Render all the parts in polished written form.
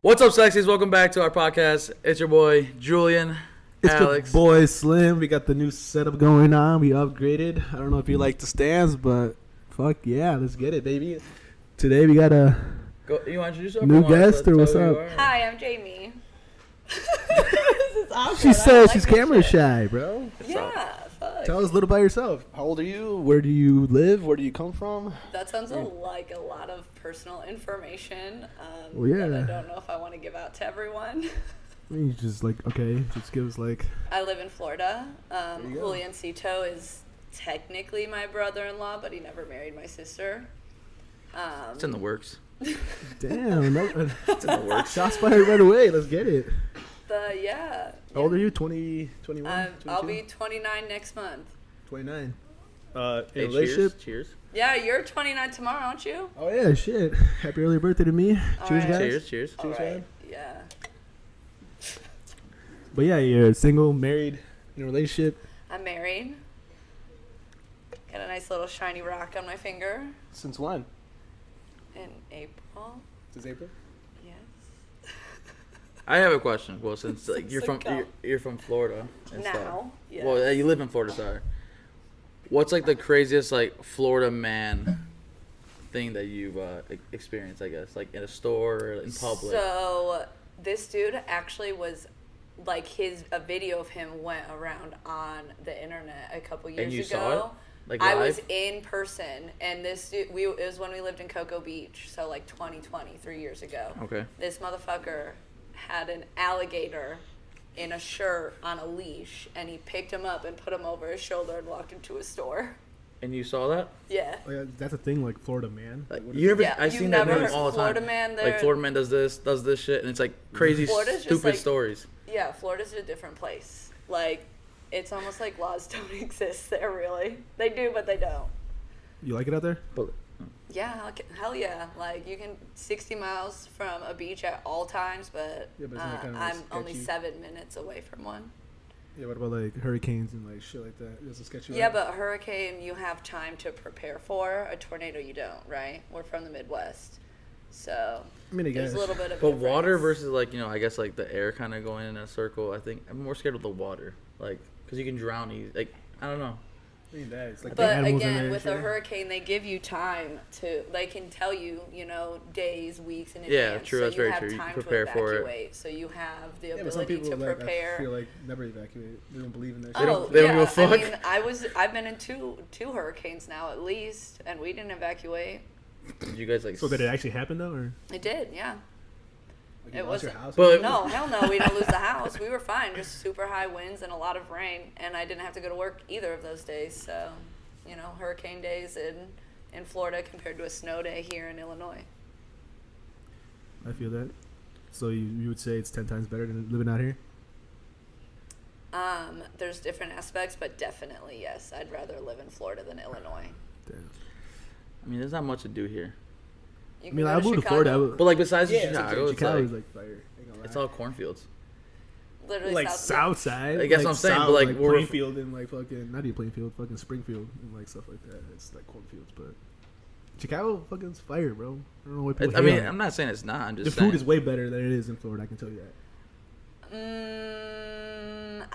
What's up, sexies? Welcome back to our podcast. It's your boy, Julian, It's Alex. the boy Slim. We got the new setup going on. We upgraded. I don't know if you like the stands, but fuck yeah, let's get it, baby. Today we got a You want to introduce yourself? new guest, or what's up? Hi, I'm Jamie. This is awkward. She I says don't she's like this camera shit. shy, bro. Yeah, fuck. Tell us a little about yourself. How old are you? Where do you live? Where do you come from? That sounds like a lot of personal information Well, yeah. that I don't know if I want to give out to everyone. You just just give us like. I live in Florida. There you go. Juliancito is technically my brother-in-law, but he never married my sister. It's in the works. Damn, It's in the works. shots fired right away. Let's get it. Yeah. How old are you? 20, 21, I'll be 29 next month. 29. Hey, relationship? cheers. Yeah, you're 29 tomorrow, aren't you? Oh yeah, shit. Happy early birthday to me. All Cheers, right. guys. Cheers. Cheers. All Cheers, right. man. Yeah. But yeah, you're single, married, in a relationship. I'm married. Got a nice little shiny rock on my finger Since when? in April. Since April. Yes. I have a question. Well, since like you're from Go. you're from Florida and stuff. Now. Yes. Well, you live in Florida. Sorry. What's like the craziest like Florida man thing that you've experienced? I guess like in a store or in public. So this dude actually was like a video of him went around on the internet a couple years And you ago. saw it? Like I live? was in person, and this dude, it was when we lived in Cocoa Beach, so like 2020, 3 years ago. Okay. This motherfucker had an alligator in a shirt on a leash, and he picked him up and put him over his shoulder and walked into a store. And you saw that? Yeah. Oh, yeah, that's a thing, like Florida man. Like, What you ever? Yeah, I you've seen that never name heard all the time. Florida man, Like they're- Florida man does this shit, and it's like crazy, Florida's just, stupid like- stories. Yeah, Florida's a different place. Like, it's almost like laws don't exist there, really. They do, but they don't. You like it out there? But Yeah, hell yeah. Like, you can 60 miles from a beach at all times, but, Yeah, but isn't that kinda, like, I'm only sketchy? 7 minutes away from one. Yeah, what about like hurricanes and like shit like that? Does it sketch you Yeah, out? but a hurricane you have time to prepare for. A tornado you don't, right? We're from the Midwest. So, I mean, I there's guess. a little bit of But difference. water versus like I guess like the air kind of going in a circle. I think I'm more scared of the water, like because you can drown easy. Like I don't know. I mean, that it's like the But animals in there again, and with a shit. hurricane, they give you time to. They can tell you, days, weeks in Yeah, advance. true, So that's you very have true. You time prepare to for it. evacuate. So you have the Yeah, but some ability people to like prepare. I feel like never evacuate. They don't believe in that. They shit. don't- they don't give a fuck. I mean, I've been in two hurricanes now at least, and we didn't evacuate. Did you guys like? So did it actually happen though, or It did, yeah. like you It lost your wasn't- house? But- No, hell no, we didn't lose the house. We were fine, just super high winds and a lot of rain, and I didn't have to go to work either of those days. So, hurricane days in Florida compared to a snow day here in Illinois. I feel that. So you would say it's 10 times better than living out here? There's different aspects, but definitely yes. I'd rather live in Florida than Illinois. Damn. I mean, there's not much to do here. You I can mean, go I to moved to Chicago. Florida. I would, But like besides yeah, Chicago, it's Chicago like is like fire. Ain't gonna lie. it's all cornfields. Literally like south. south side. I guess like what I'm saying, south, but, like, we're- Plainfield and like fucking not even Plainfield, fucking Springfield and like stuff like that. It's like cornfields, but Chicago fucking is fire, bro. I don't know why people. I hate mean, on it. I'm not saying it's not. I'm the just food saying. is way better than it is in Florida. I can tell you that.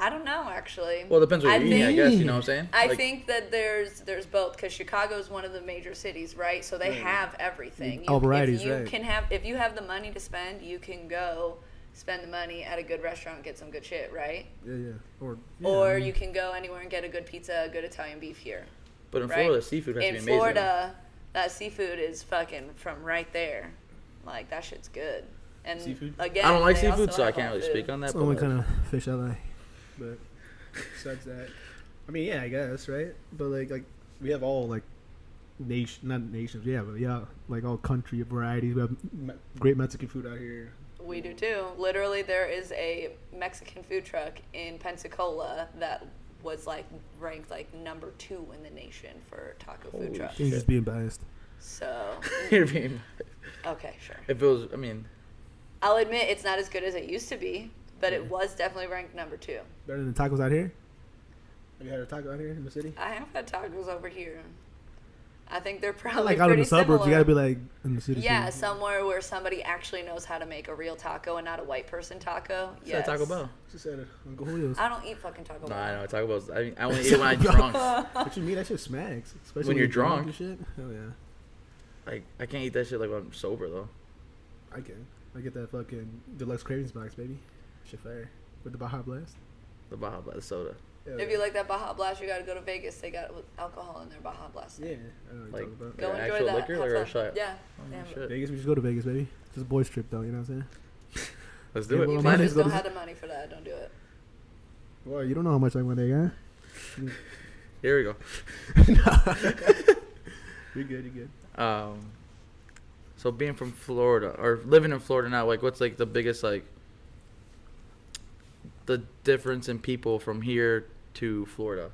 I don't know actually. Well, it depends what I you're eating. I think- guess you know what I'm saying. I Like, think that there's both because Chicago is one of the major cities, right? So they have everything. All varieties, if you right. if you have the money to spend, you can go spend the money at a good restaurant and get some good shit, right? Yeah, yeah. Or Or I mean, you can go anywhere and get a good pizza, a good Italian beef here. But in right? Florida, seafood has to In be amazing. Florida, that seafood is fucking from right there. Like that shit's good. And Seafood? again, I don't like they also seafood, so I have can't all really food. speak on that. it's the But only like, kind of fish I like. But besides that, I mean, yeah, I guess, right? But like we have all like not nations, yeah, but yeah, like all country varieties. We have great Mexican food out here. We do too. Literally, there is a Mexican food truck in Pensacola that was like ranked like number 2 in the nation for taco food Holy trucks. He's just being biased. So, you're being- okay, sure. if it was, I mean, I'll admit it's not as good as it used to be, but it was definitely ranked number 2. Better than tacos out here. Have you had a taco out here in the city? I have had tacos over here. I think they're probably Like out in pretty the suburbs, similar. you gotta be like in the city. Yeah, city. somewhere where somebody actually knows how to make a real taco and not a white person taco. Yes. Taco Bell. Just said Uncle Julio's. I don't eat fucking Taco No, Bell. I know. Taco Bell's. I mean, I only eat it when I'm drunk. What you mean? That shit smacks. Especially When you're drunk. and shit. Hell yeah. Like, I can't eat that shit like when I'm sober though. I can. I get that fucking deluxe cravings box, baby. Shit fire. With the Baja Blast. The Baja Blast soda. Hell If yeah. you like that Baja Blast, you gotta go to Vegas. They got alcohol in their Baja Blast. Yeah. I know what Like- you're talking about. Go Like enjoy actual that. liquor Have or a fun. shot? Yeah. Oh, Yeah. shit. Vegas, we should go to Vegas, baby. Just a boys trip, though. You know what I'm saying? Let's do Yeah, it. well, You mine Plan is bitches it. go don't to- have the money for that. Don't do it. Well, you don't know how much I want there, huh? Here we go. You're good. You're good. So being from Florida or living in Florida now, like, what's like the biggest like the difference in people from here to Florida?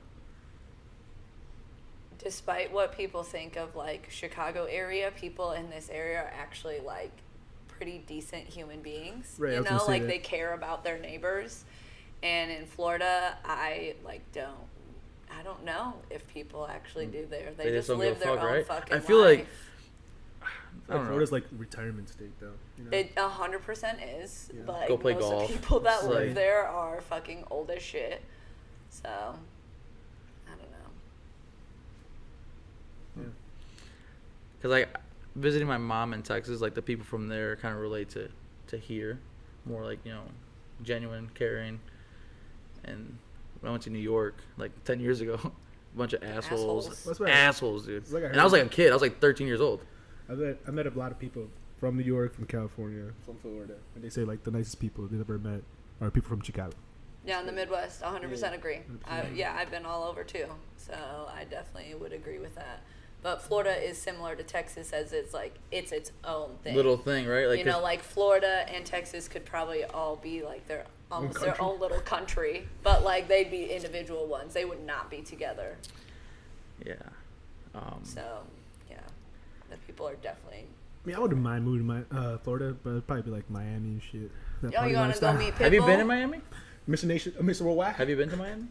Despite what people think of like Chicago area, people in this area are actually like pretty decent human beings. Right, I You was gonna know, say like that. they care about their neighbors. And in Florida, I don't know if people actually do there. They just don't give live a their fuck, own right? fucking I feel like- life. I don't know. Florida's like retirement state, though. You know? It 100% is, Yeah. but Go play most golf. of the people that It's live like- there are fucking old as shit. So, I don't know. Because like visiting my mom in Texas, like the people from there kind of relate to here, more like, you know, genuine, caring. And when I went to New York like 10 years ago, a bunch of assholes, Assholes. That's right. dude. It's like I And I was heard- like a kid. I was like 13 years old. I met a lot of people from New York, from California, from Florida, and they say like the nicest people they ever met are people from Chicago. Yeah, in the Midwest, 100% agree. 100%. Yeah, I've been all over too, so I definitely would agree with that. But Florida is similar to Texas as it's like it's its own thing. Little thing, right? Like, you know, like Florida and Texas could probably all be like their almost their country. own little country, but like they'd be individual ones. They would not be together. yeah. So, yeah, the people are definitely. I mean, I wouldn't mind moving to Florida, but it'd probably be like Miami and shit. That Yo, party you want to go lifestyle. meet Pitbull? Have you been in Miami? Mission Nation, Mr. Worldwide. Have you been to Miami?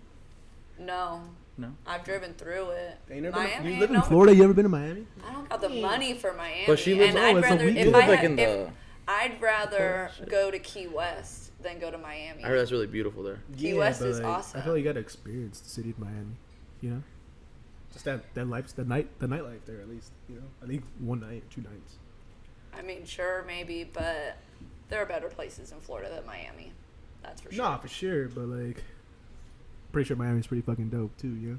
No, No. I've driven through it. Ain't never Miami. been, you live in no, Florida? You ever been to Miami? I don't got the money for Miami. But she lives- and oh, I'd it's a rather weekend. if You live I like had, in if, the. I'd rather Oh, shit. go to Key West than go to Miami. I heard that's really beautiful there. Key West but, is like, awesome. I feel like you gotta experience the city of Miami. You know, just that life, the nightlife there at least. You know, I think one night, 2 nights. I mean, sure, maybe, but there are better places in Florida than Miami. That's for sure. Nah, for sure, but like, pretty sure Miami's pretty fucking dope too. You know.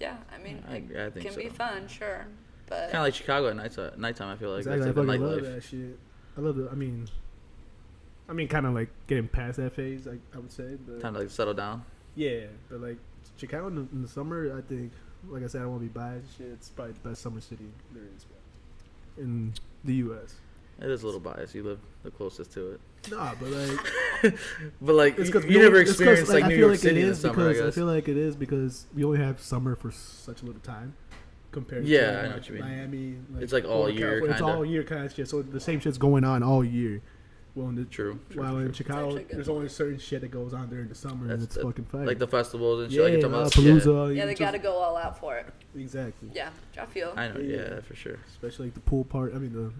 Yeah, I mean, I it think can be so. fun, sure, but Kind of like Chicago at nighttime. I feel like Exactly. I that's like the fucking love nightlife. that shit. I love the. I mean, kind of like getting past that phase. I would say, but Time to like settle down. yeah, but like Chicago in the summer, I think. Like I said, I don't want to be biased. Shit, it's probably the best summer city there is in the U.S. It is a little biased. You live the closest to it. Nah, but like. But like It's you, 'cause you never it's 'cause, experienced like I New feel York like City it in the is summer. I because guess. feel like it is because we only have summer for such a little time compared Yeah, to I know like, what you mean. Miami. It's like all Florida, year, California. It's kinda. all year kind of shit. So the same shit's going on all year. Well, in the, True. while in Chicago, actually a good there's only certain shit that goes on during the summer, and That's it's the- fucking fire. like the festivals and shit. yeah, like you're talking about. Palooza. yeah, they just- got to go all out for it. exactly. Yeah, I feel. I know. Yeah. Yeah, for sure. Especially like the pool part. I mean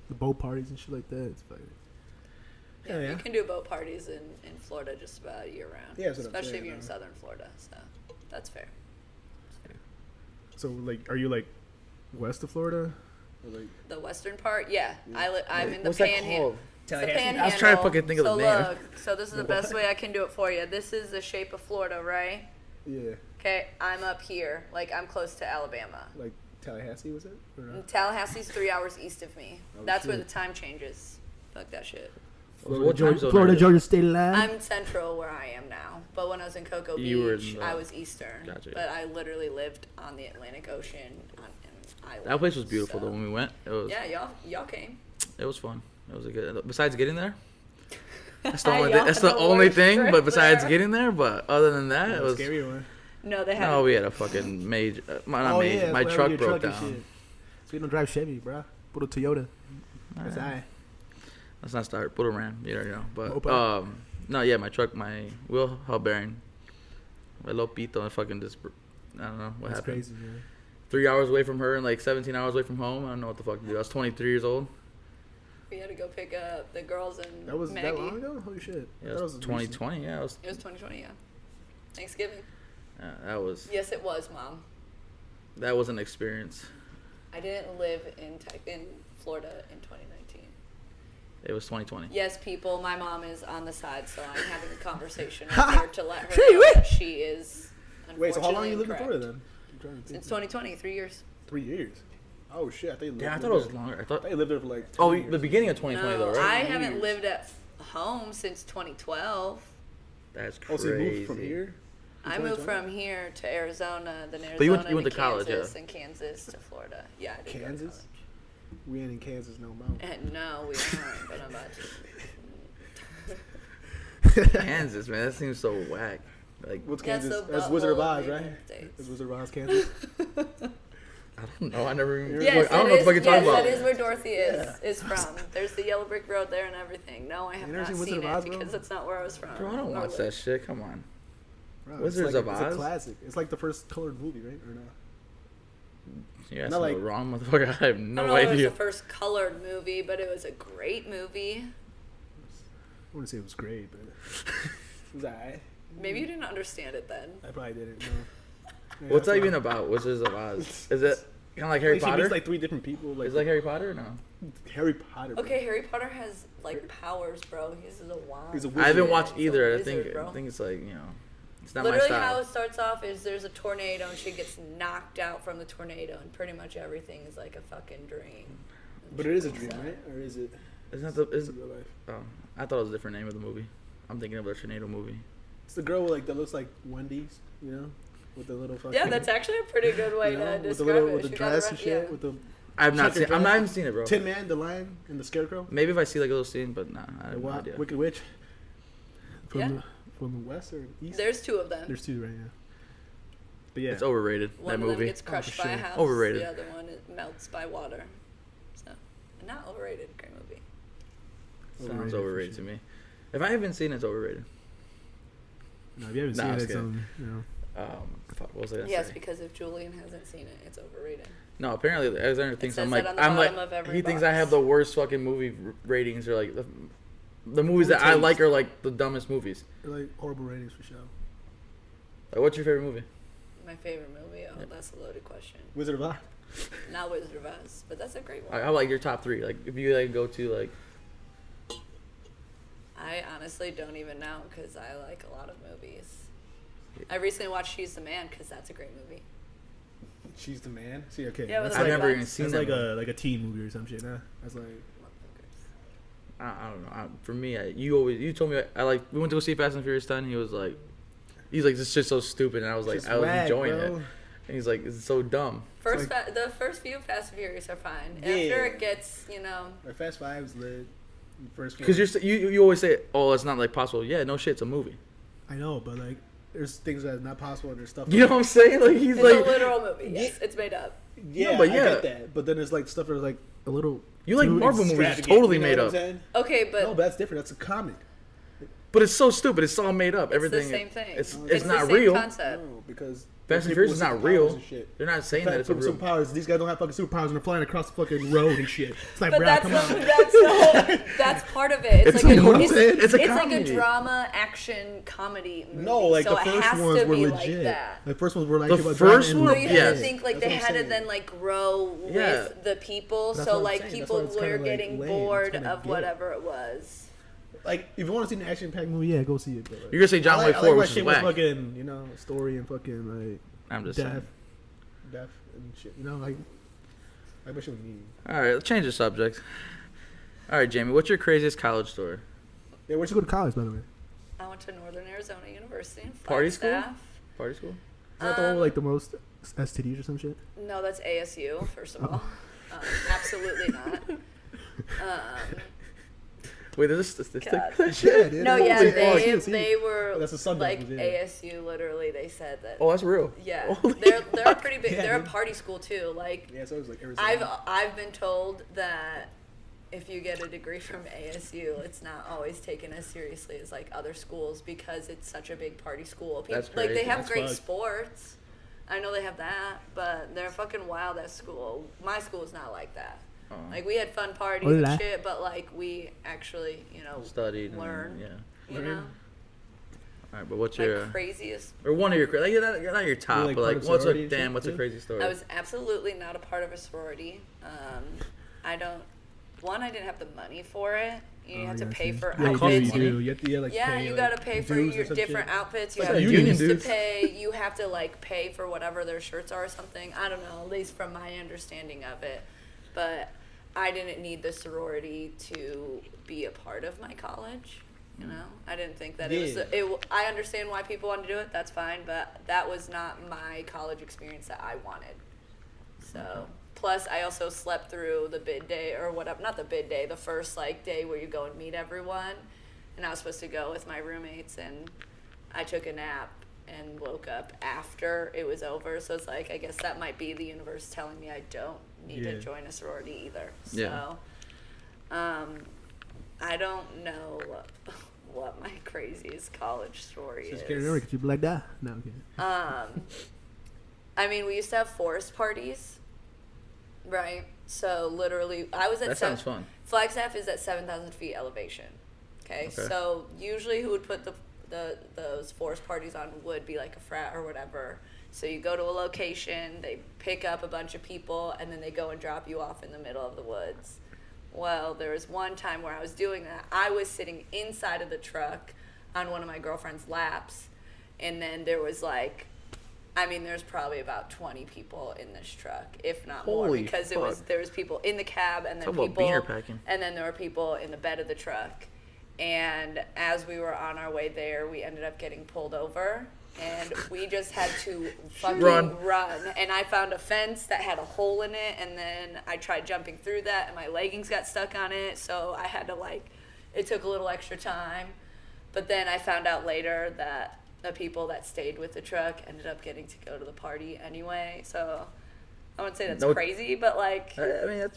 the boat parties and shit like that. It's fire. Yeah, Yeah. you can do boat parties in Florida just about year round. Yeah, that's what I'm especially saying, if you're in though. southern Florida. So that's fair. So like, are you like west of Florida? Or like The western part, yeah. I'm in the What's that panhandle. called? It's the Tallahassee? panhandle. I was trying to fucking think of so the name. Look, so this is the best way I can do it for you. This is the shape of Florida, right? yeah, Okay, I'm up here. Like, I'm close to Alabama. like Tallahassee was it? Or not? And Tallahassee's 3 hours east of me. Oh, That's where shit. the time changes. Fuck that shit. What time zone Florida, are you? Georgia State line. I'm central where I am now. But when I was in Cocoa You were in Beach, the- I was eastern. Gotcha. But I literally lived on the Atlantic Ocean on an island. That place was beautiful so- though when we went. It was. Yeah, y'all came. It was fun. It was a good. Besides getting there, that's the only. Y'all That's had the only worst thing. trip But besides there. getting there, but other than that, Yeah, it the was. scary one. No, they had. No, we had a fucking major. Not major. that's My where truck your broke and down. shit. So you don't drive Chevy, bro. Put a Toyota. That's Alright. I. Let's not start. Put a ram. You don't know. But Opa. no, yeah, my truck, my wheel hub bearing, my little pito, and fucking just. I don't know what That's happened. crazy, man. 3 hours away from her and like 17 hours away from home. I don't know what the fuck to do. I was 23 years old. We had to go pick up the girls and That was Maggie. that long ago? Holy shit. Yeah, it was 2020. Yeah, It was 2020, yeah. Thanksgiving. that was Yes, it was, Mom. an experience. I didn't live in Florida in 2019. It was 2020. Yes, people, my mom is on the side, so I'm having a conversation with her to let her know that she is Wait, so how long unfortunately you lived in incorrect. Florida then? I'm trying to think. Since 2020, 3 years. 3 years. Oh shit, I think you lived Yeah, I there. thought it was longer. I thought. They lived there for like 2 Oh, years. the beginning of 2020 No, though, right? I haven't Years. lived at home since 2012. That's Oh, crazy. so you moved from here? in I moved 2020? from here to Arizona, then Arizona But you went to to college, Kansas, yeah. and Kansas to Florida. Yeah, I did go to Kansas? We ain't in Kansas no more. college. And no, we aren't, but I'm about to. Kansas, man, that seems so whack. Like, What's Yeah, Kansas? so That's Wizard of butthole Oz, of the right? United States. That's Wizard of Oz, Kansas? I don't know. I never even. Yes, I don't know what the fuck you're talking that about. is where Dorothy is from. There's the yellow brick road there and everything. No, I have You never not seen seen Wizard of it Oz, bro? because that's not where I was from. Bro, I don't Or watch live. that shit. Come on. Bro, Wizards it's like, of It's Oz? a classic. It's like the first colored movie, right? Or not? You're Not asking like- the wrong motherfucker. I have I no don't know if it was idea. the first colored movie, but it was a great movie. I wouldn't say it was great, but it was alright. Maybe you didn't understand it then. I probably didn't know. Yeah, What's that that's even why- about? Wizards of Oz? Is it kind of like Harry Like, she Potter? meets like 3 different people. Like, Is it like Harry Potter or no? Harry Potter. Bro. Okay, Harry Potter has like powers, bro. He's a wand. He's a I haven't wizard. watched He's a either. wizard, bro. I think it's like, you know, it's not Literally my how style. it starts off is there's a tornado and she gets knocked out from the tornado and pretty much everything is like a fucking dream. And But she it is a wakes dream, up. right? Or is it? Isn't that the? It's Is, real life. oh, I thought it was a different name of the movie. I'm thinking of a tornado movie. It's the girl with, like that looks like Wendy's, you know, with the little fucking. Yeah, that's actually a pretty good way you know, to with the describe little it. with the She got it dress right, and shit, yeah. with the I've not Check seen. your I dress. haven't seen it, bro. Tin Man, the lion, and the scarecrow. Maybe if I see like a little scene, but nah, I have The no idea. Wicked Witch. From Yeah. from the west or east. There's 2 of them. There's 2 right now. But yeah, It's overrated. One that of them movie. gets crushed by a shit. house. Overrated. The other one melts by water. So, not overrated. Great movie. Sounds Overrated for overrated to sure. me. If I haven't seen it, it's overrated. No, if you haven't Nah, seen I'm it, it's kidding. you know. Fuck, what was I gonna Yes, say? because if Julian hasn't seen it, it's overrated. No, apparently Alexander thinks says I'm that like on the I'm like bottom of every he thinks box. I have the worst fucking movie ratings or like the movies Poor that I taste. like are like the dumbest movies. They're like horrible ratings for sure. Like, what's your favorite movie? My favorite movie? Oh, Yeah. that's a loaded question. Wizard of Oz. Not Wizard of Oz, but that's a great one. I like your top 3. Like if you like go to like I honestly don't even know because I like a lot of movies. I recently watched She's the Man because that's a great movie. She's the Man. See, okay. Yeah, that's with I've like never that- even seen that's that. like movie. a teen movie or some shit. Nah, that's like I don't know. For me, you told me I like we went to go see Fast and Furious 10. He's like this shit's so stupid, and I was like just I was whack, enjoying bro. it, and he's like it's so dumb. The first few Fast and Furious are fine. Yeah. After it gets, Like Fast Five's lit. First one. Because you always say, oh, it's not like possible. Yeah, no shit, it's a movie. I know, but like, there's things that's not possible and there's stuff. You know what I'm saying? Like he's it's like a literal movie. Yes, it's made up. Yeah, No, but I yeah. get that. But then there's like stuff that's like a little. You like too Marvel movies, it's extravagant, totally you know made what I'm up. saying? Okay, but No, but that's different. That's a comic. But it's so stupid. It's all made up. it's Everything. the same thing. It's the not same real. concept. No, because Fast and people Furious with is not superpowers real. and shit. They're not saying that it's a real. Superpowers. These guys don't have fucking superpowers and they're flying across the fucking road and shit. It's like, But bro, that's come the, on. that's the whole, that's part of it. It's like like what I'm it's, saying. It's a like a comedy. drama action comedy movie. No, like so the it first has ones to were be legit. like that. The first ones were like The about first drama one- So you and have yes. to think like That's they what I'm had to saying. then like grow Yeah. with the people. That's So what I'm like saying. That's people why it's were kinda, like, getting lame. bored It's kinda of gay. whatever it was. Like, if you want to see an action-packed movie, yeah, go see it. But, like, You're gonna say John I Wick like, 4, I like which my is shit with whack. fucking, you know, story and fucking like I'm just death, saying. and shit. You know, like my shit with me. All right, let's change the subject. All right, Jamie, what's your craziest college story? Yeah, where'd you go to college, by the way? I went to Northern Arizona University. Party school? Flagstaff. Party school? Is that the one with like the most STDs or some shit? No, that's ASU. First of all, absolutely not. Wait, there's a statistic God. for that shit? Yeah, dude. No, It's yeah, like, oh, they see. they were That's a Sun like Devils, yeah. ASU. Literally, they said that. Oh, that's real. Yeah, Holy they're a pretty big. Yeah, They're a dude. party school too. Like Yeah, so it was like Arizona. I've been told that if you get a degree from ASU, it's not always taken as seriously as like other schools because it's such a big party school. That's Like they crazy. have That's great fucked. sports, I know they have that, but they're fucking wild at school. My school is not like that. Oh. Like, we had fun parties Hola. and shit, but, like, we actually, Studied. learn. And, yeah. You know? All right, but what's My your craziest. or one of your like you're not your top, like but part like of what's sorority a and damn shit, what's a too? crazy story? I was absolutely not a part of a sorority. I didn't have the money for it. You have to pay for yeah, outfits. You do. You have to, like, Yeah, pay, you like, gotta pay for dues or your some different shit. outfits. You It's have like union dues to dues. pay. You have to like pay for whatever their shirts are or something. I don't know, at least from my understanding of it. But I didn't need the sorority to be a part of my college. You know, I didn't think that it was. I understand why people want to do it. That's fine, but that was not my college experience that I wanted. So. Plus, I also slept through the bid day or whatever. Not the bid day, the first like day where you go and meet everyone. And I was supposed to go with my roommates, and I took a nap and woke up after it was over. So it's like, I guess that might be the universe telling me I don't need to join a sorority either. So, I don't know what my craziest college story Just is. can't remember because you be like that. No, I'm kidding. I mean, we used to have forest parties. Right. So literally, I was at that sounds fun. Flagstaff is at 7,000 feet elevation. Okay. So usually, who would put those forest parties on would be like a frat or whatever. So you go to a location, they pick up a bunch of people, and then they go and drop you off in the middle of the woods. Well, there was one time where I was doing that. I was sitting inside of the truck on one of my girlfriend's laps, and then there was like. I mean, there's probably about 20 people in this truck, if not more, Holy because fuck. there was people in the cab, and then Talk about people, beaner packing. and then there were people in the bed of the truck. And as we were on our way there, we ended up getting pulled over, and we just had to fucking run. And I found a fence that had a hole in it, and then I tried jumping through that, and my leggings got stuck on it, so I had to it took a little extra time. But then I found out later that the people that stayed with the truck ended up getting to go to the party anyway. So I wouldn't say that's crazy, but like. I mean,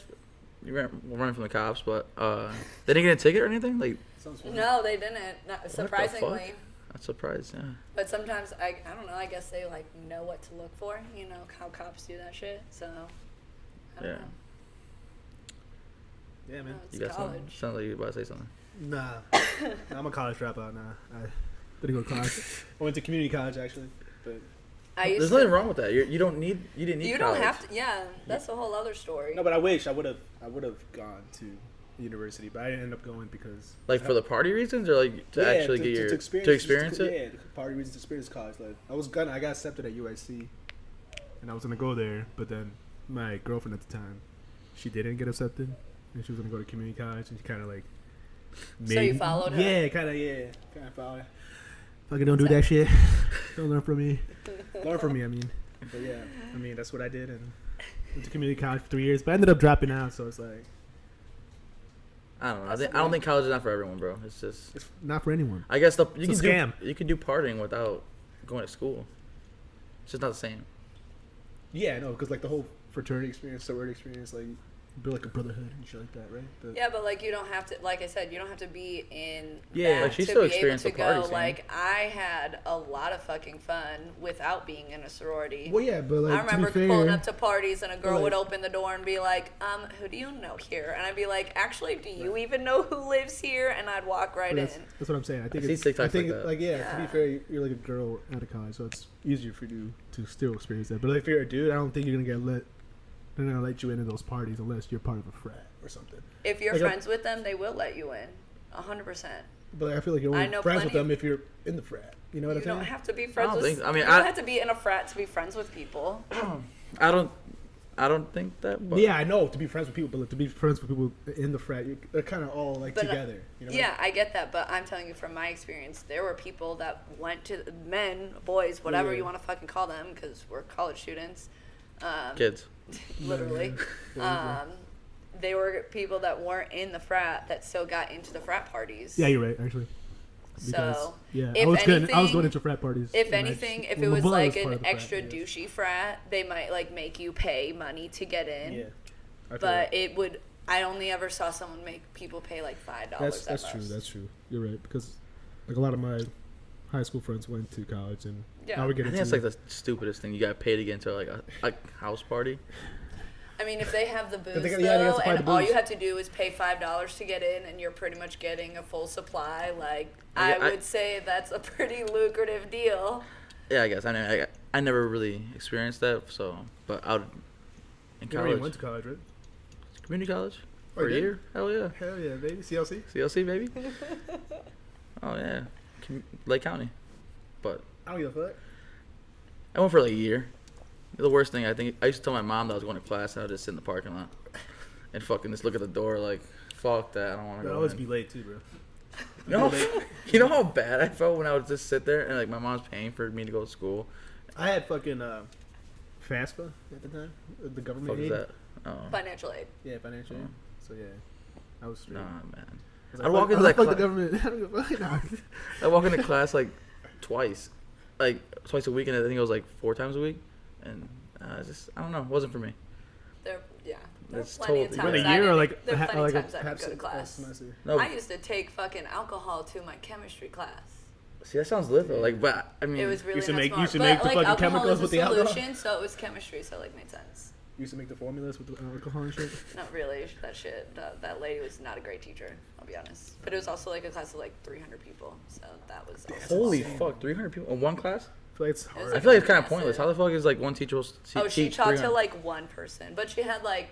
we're running from the cops, but they didn't get a ticket or anything. Like, no, they didn't. Not, surprisingly. I'm surprised. Yeah. But sometimes I don't know. I guess they like know what to look for. You know how cops do that shit. So I don't know. Yeah, man. It's You got college. something? Sounds like you about to say something. Nah. I'm a college dropout now. I didn't go to college. I went to community college actually, but There's nothing wrong with that. You didn't need. You college. don't have to. Yeah, that's a whole other story. no. But I wish I would have gone to university, but I didn't end up going because Like for the party reasons, or like to actually get your to experience it. Yeah, the party reasons to experience college. Like I got accepted at UIC, and I was gonna go there, but then my girlfriend at the time, she didn't get accepted, and she was gonna go to community college, and she kind of like. So you followed her? Yeah, kind of followed. Fucking don't do that shit. Don't learn from me. Learn from me, I mean. But yeah, I mean that's what I did, and went to community college for 3 years, but I ended up dropping out. So it's like. I don't know. I don't think college is not for everyone, bro. It's not for anyone. I guess you It's a scam. You can do partying without going to school. It's just not the same. Yeah, no, because like the whole fraternity experience, sorority experience, like build like a brotherhood and shit like that, right? Yeah, but like you don't have to. Like I said, you don't have to be in. Yeah, that like she to still be able experienced to the party go. scene. Like I had a lot of fucking fun without being in a sorority. Well, yeah, but like I remember to be pulling fair, up to parties and a girl like- would open the door and be like, who do you know here? And I'd be like, actually, do you even know who lives here? And I'd walk right in. that's what I'm saying. I think I see it's, TikToks I think like that. like yeah, to be fair, you're like a girl out of college, so it's easier for you to still experience that. But like, if you're a dude, I don't think you're gonna they're gonna let you into those parties unless you're part of a frat or something. If you're Like, friends with them, they will let you in, 100%. But like, I feel like you're I only know friends with plenty them if you're in the frat. You know what You I'm saying? don't have to be friends don't with. think- I mean, you don't have to be in a frat to be friends with people. I don't think that. But Yeah, I know to be friends with people, but like, to be friends with people in the frat, they're kind of all like But, together. You know? Yeah, I get that, but I'm telling you from my experience, there were people that went to men, boys, whatever Yeah. you want to fucking call them, because we're college students. kids. Literally. They were people that weren't in the frat that still got into the frat parties. Yeah, you're right. Actually. Because, So, yeah, if I was anything- going into frat parties. If and I anything, just- if well, it my was brother like part an of the frat, extra yes. douchey frat, they might like make you pay money to get in. Yeah. I feel But that. it would. I only ever saw someone make people pay like $5. That's true. That's true. You're right, because like a lot of my high school friends went to college, and Yeah. now we I get think into that's like the stupidest thing. You got paid to get into like a house party. I mean, if they have the booze, they got though, to buy and the all booze. you have to do is pay $5 to get in, and you're pretty much getting a full supply, like, Yeah, I would say that's a pretty lucrative deal. Yeah, I guess. I never really experienced that. So, but out in You already college, went to college, right? community college Oh, for a you did? year. Hell yeah. Hell yeah, baby. CLC. CLC baby. Oh yeah, Lake County. But I don't give a fuck. I went for like a year. The worst thing, I think, I used to tell my mom that I was going to class and I would just sit in the parking lot and fucking just look at the door like, fuck that, I don't want to I'd go always in. be late too, bro. You know how bad I felt when I would just sit there and like my mom's paying for me to go to school? I had fucking FAFSA at the time, the government Fuck is aid. that? Oh. Financial aid. Yeah, financial aid. So yeah, I was straight. Nah, man. I was I'd walk into fuck that the class. government. I don't give a fuck. Nah. I walk into class like twice a week, and I think it was like 4 times a week, and I don't know, it wasn't for me. There are It's plenty of totally- times. Wait, a year or like there are plenty like of times I half didn't go to class. semester? No, I used to take fucking alcohol to my chemistry class. see, that sounds lit though. Like, but I mean, It was really Used to not make- smart. used to But make the like fucking alcohol chemicals is a with the alcohol? solution, so it was chemistry, so it like made sense. You used to make the formulas with the alcohol and shit. Not really. That shit. That lady was not a great teacher. I'll be honest. But it was also like a class of like 300 people, so that was. Also holy insane. fuck, 300 people in one class? I feel like it's hard. I feel like it's kind of Massive. pointless. How the fuck is like one teacher will Oh, she teach taught 300? to like one person, but she had like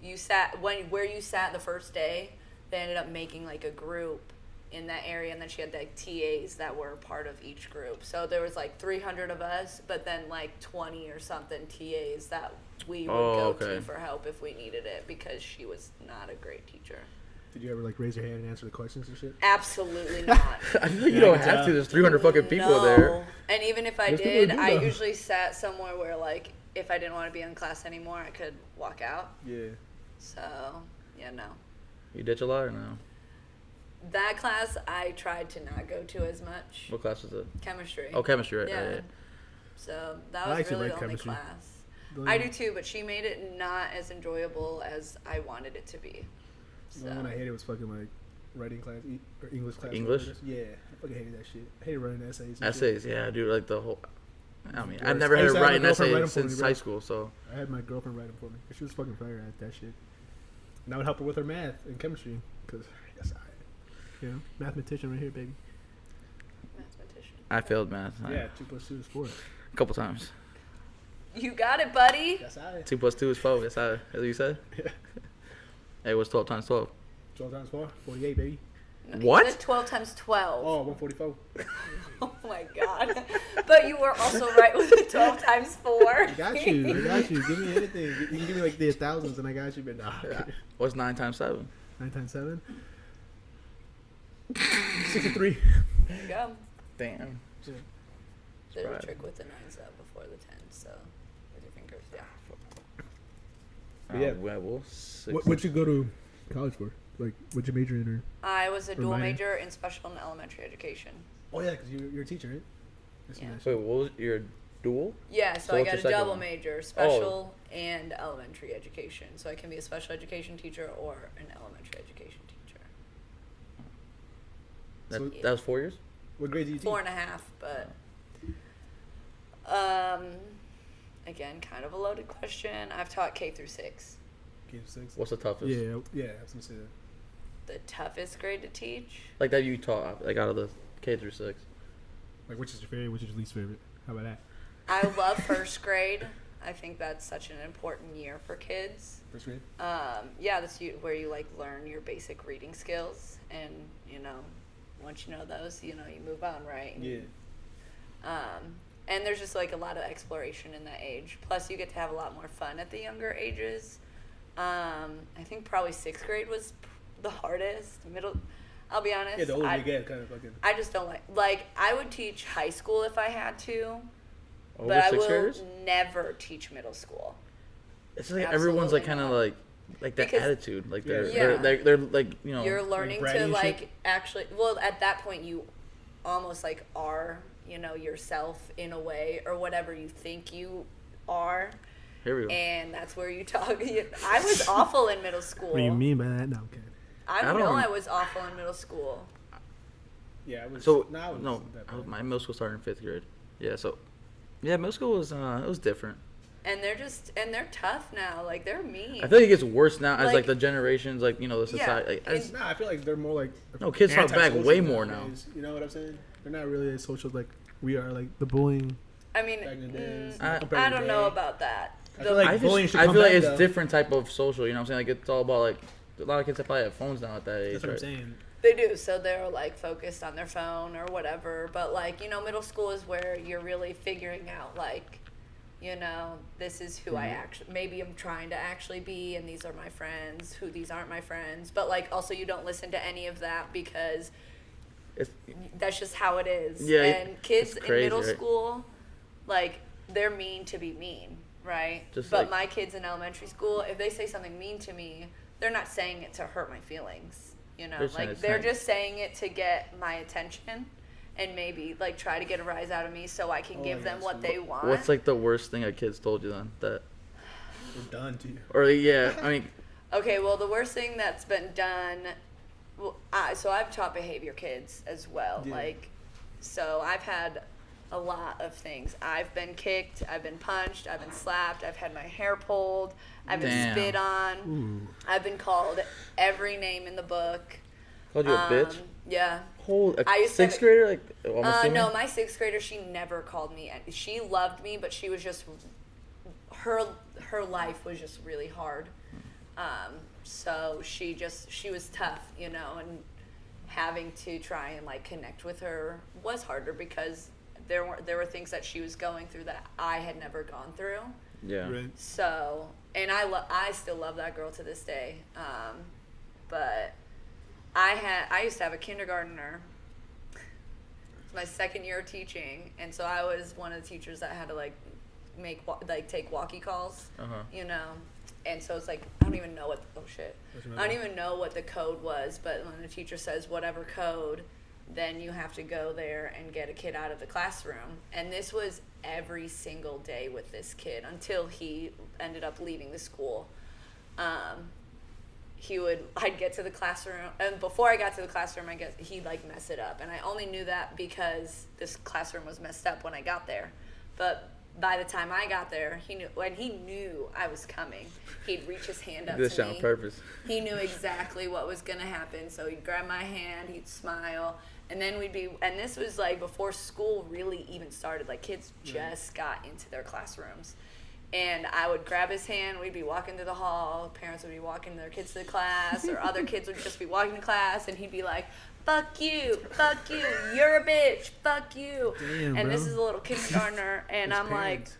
you sat where you sat the first day. They ended up making like a group in that area, and then she had like TAs that were part of each group. So there was like 300 of us, but then like 20 or something TAs that we would go to for help if we needed it, because she was not a great teacher. Did you ever like raise your hand and answer the questions and shit? Absolutely not. I feel like you Yeah, I don't can have tell. to. There's 300 fucking people No. there. And even if I There's people did, who do I though. usually sat somewhere where like if I didn't want to be in class anymore, I could walk out. Yeah. So yeah, no. You ditch a lot or no? That class I tried to not go to as much. What class was it? Chemistry. Oh, chemistry, right? Yeah. right, right. So that I was actually really like the only chemistry. class. I do too, but she made it not as enjoyable as I wanted it to be. The only one I So hated was fucking like writing class or English class. English? Yeah, I fucking hated that shit. I hated writing essays. and shit. Essays, yeah, dude. Like the whole. I mean, I've Worst. never I had used to to have write my an girlfriend write essay 'em for me, since bro. high school, so. I had my girlfriend write them for me. She was fucking fire at that shit. And I would help her with her math and chemistry, because yes, mathematician right here, baby. mathematician. I failed math. Yeah, 2 + 2 is 4. A couple times. You got it, buddy. That's I. 2 + 2 is 4. That's how you said. Yeah. Hey, what's 12 times 12? 12 times 4, 48, baby. No, What? You said 12 times 12. Oh, 144. Oh my god. But you were also right with the 12 times 4. I got you. I got you. Give me anything. You can give me like the thousands, and I got you. But nah. Yeah. What's 9 times 7? 9 times 7. 63. There you go. Damn. There's Right. a trick with the 9s up before the 10s, so with your fingers, yeah. Yeah. Well, What'd you go to college for? Like, what'd you major in? Or? I was a dual minor? major in special and elementary education. Oh yeah, because you're a teacher, right? I see Yeah. that Wait, shit. what was your dual? Yeah, so So I what's got your a second double one? major, special and elementary education. So I can be a special education teacher or an elementary education teacher. So- That was 4 years? What grade do you teach? 4.5, but again, kind of a loaded question. I've taught K through 6. Grade 6. What's the toughest? Yeah, I was gonna say that. The toughest grade to teach. Like that you taught, like out of the K through 6. Like, which is your favorite? Which is your least favorite? How about that? I love first grade. I think that's such an important year for kids. First grade? Yeah, that's where you like learn your basic reading skills, and once you know those, you move on, right? Yeah. And there's just like a lot of exploration in that age. Plus, you get to have a lot more fun at the younger ages. I think probably 6th grade was the hardest. Middle, I'll be honest. Yeah, the older you get, kind of fucking. I just don't like I would teach high school if I had to, Over but I 6th will graders? never teach middle school. It's like everyone's like kind Absolutely of not. like that Because- attitude. Like they're, Yeah. they're like, You're learning bratty to and like shit? actually. Well, at that point, you almost like are yourself in a way, or whatever you think you are, here we go. and that's where you talk. I was awful in middle school. What do you mean by that? No, I'm kidding. I I know don't- I was awful in middle school. Yeah, I was. So nah, I was no, that bad. my middle school started in 5th grade. Yeah, so yeah, middle school was it was different. And they're tough now. Like, they're mean. I feel like it gets worse now as Like- like the generations, like, you know, the Yeah, society. Like, and- Nah, I feel like they're more like. No, kids talk back antisocial way more now. nowadays, you know what I'm saying? They're not really as social like we are. Like the bullying. I mean, Back in the days, compared I to don't know today. about that. I feel like I bullying just, should I come feel like back, it's though. different type of social. You know what I'm saying? Like it's all about like a lot of kids that probably have phones now at that age, That's what I'm right? saying. They do, so they're like focused on their phone or whatever. But like, you know, middle school is where you're really figuring out like, you know, this is who I actually, maybe I'm trying to actually be, and these are my friends, who these aren't my friends. But like, also you don't listen to any of that because It's, that's just how it is. Yeah, And kids it's in crazy, middle right? school, like, they're mean to be mean, right? Just but like- my kids in elementary school, if they say something mean to me, they're not saying it to hurt my feelings. You know, They're saying like it's they're nice. just saying it to get my attention and maybe like try to get a rise out of me so I can Oh, give I them got what you. they want. what's like the worst thing a kid's told you then? That We're done to you. or yeah, I mean, Okay, well, the worst thing that's been done, well, so I've taught behavior kids as well. Yeah. Like, so I've had a lot of things. I've been kicked, I've been punched, I've been slapped, I've had my hair pulled, I've been Damn. spit on, Ooh. I've been called every name in the book. called you a bitch. Yeah. Whole I used to 6th grader, like I'm assuming. No, my 6th grader, she never called me. She loved me, but she was just her life was just really hard. So she was tough, you know, and having to try and like connect with her was harder because there were things that she was going through that I had never gone through. Yeah. Right. So, and I still love that girl to this day. But I used to have a kindergartner. It's my second year of teaching, and so I was one of the teachers that had to like take walkie calls, Uh-huh. you know. And so it's like I don't even know what I don't even know what the code was, but when the teacher says whatever code, then you have to go there and get a kid out of the classroom. And this was every single day with this kid until he ended up leaving the school. I'd get to the classroom, and before I got to the classroom, I guess he'd like mess it up. And I only knew that because this classroom was messed up when I got there. But by the time I got there, he knew I was coming. He'd reach his hand up Do this to shit on me. purpose. He knew exactly what was gonna happen, so he'd grab my hand, he'd smile, and then and this was like before school really even started. Like kids just got into their classrooms. And I would grab his hand, we'd be walking through the hall, parents would be walking their kids to the class, or other kids would just be walking to class, and he'd be like, fuck you, you're a bitch, fuck you. Damn, and bro. this is a little kindergartner, and His I'm parents.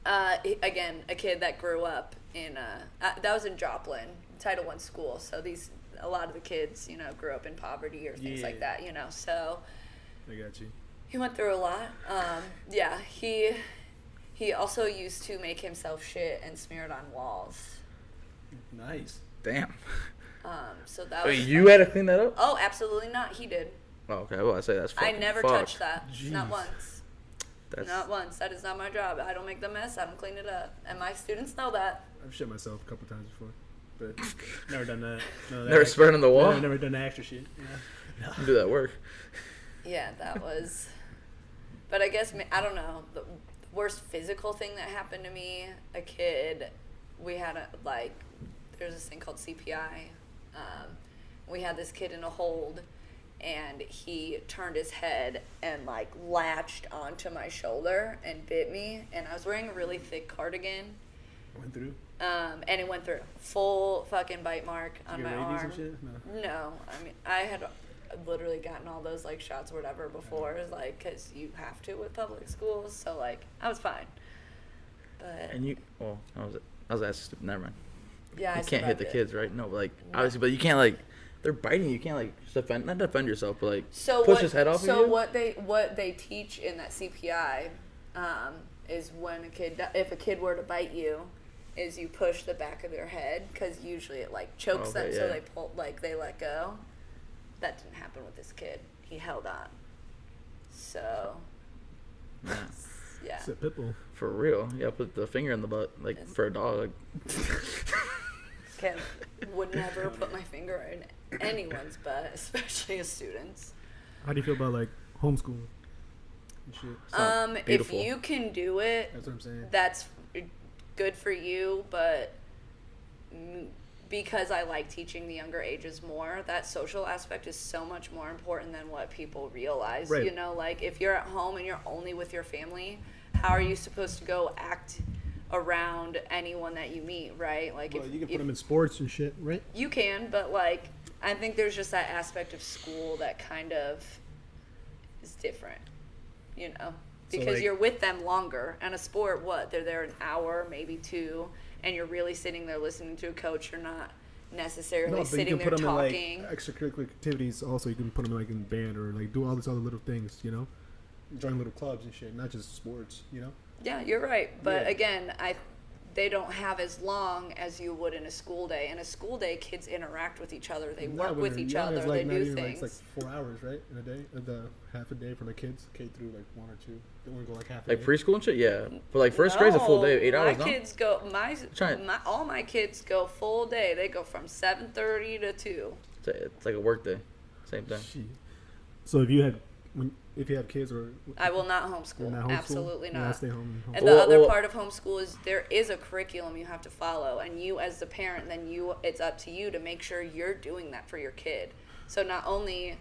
like, again, a kid that grew up in, that was in Joplin, Title I school, so a lot of the kids, you know, grew up in poverty or things like Yeah. that, you know, so I got you. he went through a lot. Yeah, he also used to make himself shit and smear it on walls. Nice. Damn. So that Wait, was you had to clean that up? Oh, absolutely not. He did. Oh, okay. Well, I say that's I fucking never fucked. touched that. Not Jeez. once. That's Not once. That is not my job. I don't make the mess. I don't clean it up. And my students know that. I've shit myself a couple times before, but never done that. No, never spread on the wall. No, never done the extra shit. Yeah. You do that work. Yeah, that was. But I guess, I don't know. The worst physical thing that happened to me, a kid, we had there's this thing called CPI. We had this kid in a hold, and he turned his head and like latched onto my shoulder and bit me, and I was wearing a really thick cardigan. Went through. And it went through full fucking bite mark on You my get rabies arm. and shit? No. No, I mean I had literally gotten all those like shots or whatever before, like because you have to with public schools. So like I was fine. But And you, well, I was asking stupid. Never mind. yeah, I You can't hit the survived it. kids, right? No, but like No. obviously, but you can't like they're biting. You can't like not defend yourself, but like So push what, his head off So of you. what they teach in that CPI is when if a kid were to bite you, is you push the back of their head because usually it like chokes Okay, them, so yeah. they let go. That didn't happen with this kid. He held on. So Nah, yeah. It's a pit bull. for real. You gotta put the finger in the butt, like Yes. for a dog. Like, Would never put my finger in anyone's butt, especially a student's. How do you feel about like homeschooling and shit? Sounds If beautiful. you can do it, That's what I'm saying. that's good for you, but because I like teaching the younger ages more, that social aspect is so much more important than what people realize. Right. You know, like if you're at home and you're only with your family, how are you supposed to go act around anyone that you meet, right? Like Well, if you can put if them in sports and shit, right? you can, but like I think there's just that aspect of school that kind of is different, you know, So, because like- you're with them longer. And a sport, what, they're there an hour, maybe 2, and you're really sitting there listening to a coach. You're not necessarily No, but you sitting can there put them talking. in like extracurricular activities. Also, you can put them like in band or like do all these other little things. You know, join little clubs and shit, not just sports. You know. Yeah, you're right. But Yeah. again, they don't have as long as you would in a school day. In a school day, kids interact with each other. They Not work when with they're each young, other. it's like They not do even, things. It's like 4 hours, right, in a day. The half a day for the kids, K through like 1 or 2. They want to go like half a Like day. preschool and shit, yeah. But like first grade's a full day, 8 hours. My No, kids go. Try- All my kids go full day. They go from 7:30 to 2. it's like a work day, same thing. Shit. So if you have kids or I will not homeschool. you're not homeschool? Absolutely Yeah, not. stay home. And Well, the other well- part of homeschool is there is a curriculum you have to follow, and you as the parent, then it's up to you to make sure you're doing that for your kid. So not only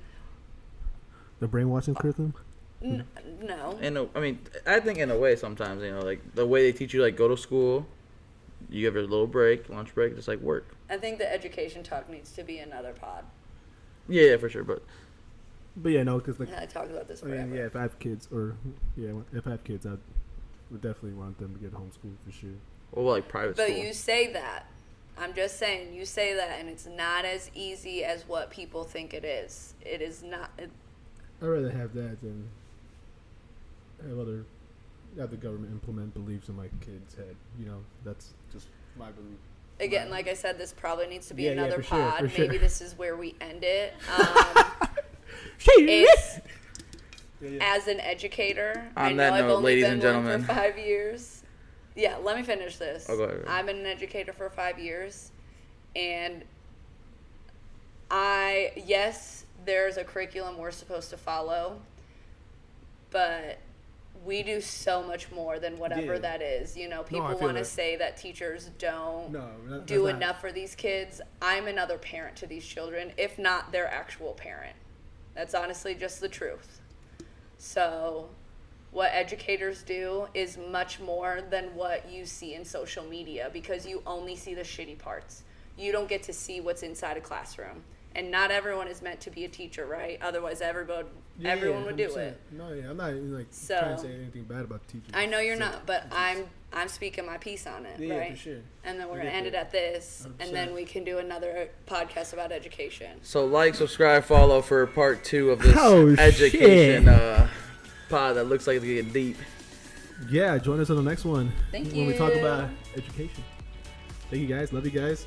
The brainwashing curriculum. no, I mean, I think in a way sometimes, you know, like the way they teach you, like go to school, you have your little break, lunch break, just like work. I think the education talk needs to be another pod. Yeah, for sure. But But yeah, no, because like I talk about this I forever. mean, yeah, if I have kids if I have kids, I would definitely want them to get homeschooled for sure. or like private But school. you say that. I'm just saying, you say that, and it's not as easy as what people think it is. It is not. I'd rather have that than have the government implement beliefs in my kid's head. You know, that's just my belief. Again, like I said, this probably needs to be Yeah, another for sure, pod. for sure. Maybe this is where we end it. It's as an educator. I On know that I've note, only ladies been and one gentlemen. for 5 years. Yeah, let me finish this. Oh, go ahead. I've been an educator for 5 years, and yes, there's a curriculum we're supposed to follow, but we do so much more than whatever Yeah. that is. You know, people feel want to that. say that teachers don't That's do not- enough for these kids. I'm another parent to these children, if not their actual parent. That's honestly just the truth. So what educators do is much more than what you see in social media, because you only see the shitty parts. You don't get to see what's inside a classroom. And not everyone is meant to be a teacher, right? Otherwise everyone would do 100%. it. No, yeah, I'm not like So- trying to say anything bad about teachers. I know you're So, not, but I'm speaking my piece on it, Yeah, right? for sure. And then we're I gonna get end it that. at this, and 100%. then we can do another podcast about education. So like, subscribe, follow for part 2 of this Oh, education shit. pod that looks like it's getting deep. Yeah, join us on the next one. Thank when we talk you. about education. Thank you guys. Love you guys.